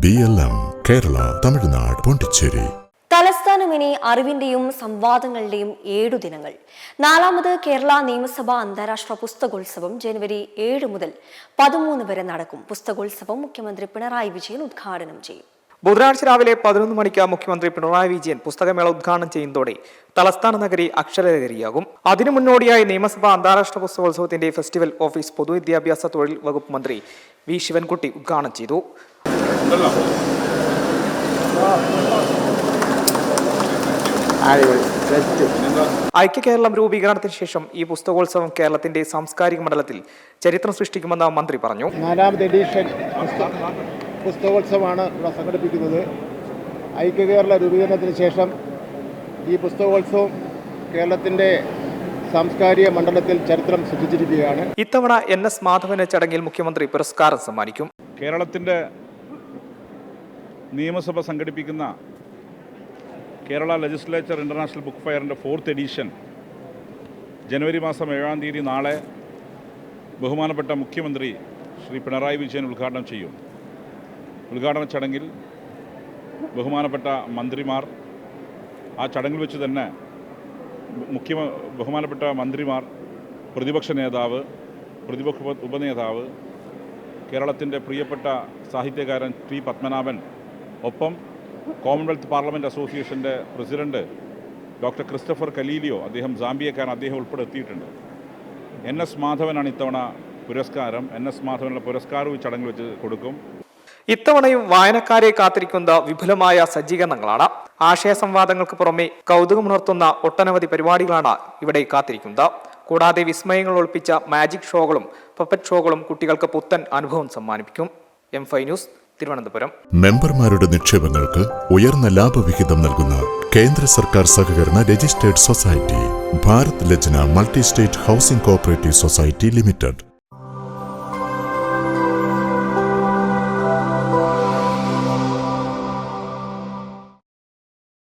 BLM, Kerala, Tamil Nadu, Pondicherry. തലസ്ഥാനം ഇനി അറിവിന്റെയും സംവാദങ്ങളുടെയും 7 ദിനങ്ങൾ. 4ാമത് കേരള നിയമസഭാ അന്താരാഷ്ട്ര പുസ്തകോത്സവം ജനുവരി 7 മുതൽ 13 വരെ നടക്കും. പുസ്തകോത്സവം മുഖ്യമന്ത്രി പിണറായി വിജയൻ ഉദ്ഘാടനം ചെയ്യും. ബുധനാഴ്ച രാവിലെ 11 മണിക്ക് മുഖ്യമന്ത്രി പിണറായി വിജയൻ പുസ്തകമേള ഉദ്ഘാടനം ചെയ്യുന്നതോടെ തലസ്ഥാന നഗരി അക്ഷരനഗരിയാകും. അതിനു മുന്നോടിയായി നിയമസഭാ അന്താരാഷ്ട്ര പുസ്തകോത്സവത്തിന്റെ ഫെസ്റ്റിവൽ ഓഫീസ് പൊതുവിദ്യാഭ്യാസ തൊഴിൽ വകുപ്പ് മന്ത്രി വി ശിവൻകുട്ടി ഉദ്ഘാടനം ചെയ്തു. ഐക്യകേരളം രൂപീകരണത്തിന് ശേഷം ഈ പുസ്തകോത്സവം കേരളത്തിന്റെ സാംസ്കാരിക മണ്ഡലത്തിൽ ചരിത്രം സൃഷ്ടിക്കുമെന്ന് മന്ത്രി പറഞ്ഞു. 4ാമത് എഡിഷൻ പുസ്തകോത്സവമാണ് ഇവിടെ സംഘടിപ്പിക്കുന്നത്. ഐക്യകേരള രൂപീകരണത്തിന് ശേഷം ഈ പുസ്തകോത്സവം കേരളത്തിന്റെ സാംസ്കാരിക മണ്ഡലത്തിൽ ചരിത്രം സൃഷ്ടിച്ചിരിക്കുകയാണ്. ഇത്തവണ NS മാധവന് ചടങ്ങിൽ മുഖ്യമന്ത്രി പുരസ്കാരം സമ്മാനിക്കും. കേരളത്തിന്റെ നിയമസഭ സംഘടിപ്പിക്കുന്ന കേരള ലെജിസ്ലേച്ചർ ഇൻ്റർനാഷണൽ ബുക്ക് ഫെയറിൻ്റെ 4th എഡിഷൻ ജനുവരി മാസം 7-ാം തീയതി നാളെ ബഹുമാനപ്പെട്ട മുഖ്യമന്ത്രി ശ്രീ പിണറായി വിജയൻ ഉദ്ഘാടനം ചെയ്യും. ഉദ്ഘാടന ചടങ്ങിൽ ബഹുമാനപ്പെട്ട മന്ത്രിമാർ, ആ ചടങ്ങിൽ വെച്ച് തന്നെ ബഹുമാനപ്പെട്ട മന്ത്രിമാർ, പ്രതിപക്ഷ നേതാവ്, പ്രതിപക്ഷ ഉപനേതാവ്, കേരളത്തിൻ്റെ പ്രിയപ്പെട്ട സാഹിത്യകാരൻ T. പത്മനാഭൻ, ഒപ്പം കോമൺവെൽത്ത് പാർലമെൻറ്റ് അസോസിയേഷൻ്റെ പ്രസിഡന്റ് ഡോക്ടർ ക്രിസ്റ്റഫർ കലീലിയോ, അദ്ദേഹം സാംബിയക്കാരൻ, അദ്ദേഹം ഉൾപ്പെടെ എത്തിയിട്ടുണ്ട്. NS മാധവനാണ് ഇത്തവണ പുരസ്കാരം. NS മാധവനുള്ള പുരസ്കാരവും ഈ ചടങ്ങിൽ വെച്ച് കൊടുക്കും. ഇത്തവണയും വായനക്കാരെ കാത്തിരിക്കുന്ന വിപുലമായ സജ്ജീകരണങ്ങളാണ്. ആശയ സംവാദങ്ങൾക്ക് പുറമെ കൗതുകമുണർത്തുന്ന ഒട്ടനവധി പരിപാടികളാണ് ഇവിടെ കാത്തിരിക്കുന്നത്. കൂടാതെ വിസ്മയങ്ങൾ ഒളിപ്പിച്ച മാജിക് ഷോകളും പപ്പറ്റ് ഷോകളും കുട്ടികൾക്ക് പുത്തൻ അനുഭവം സമ്മാനിപ്പിക്കും. M5 news, Thiruvananthapuram. മെമ്പർമാരുടെ നിക്ഷേപങ്ങൾക്ക് ഉയർന്ന ലാഭവിഹിതം നൽകുന്ന കേന്ദ്ര സർക്കാർ സഹകരണ registered society Bharat Lajna multi state housing cooperative society limited.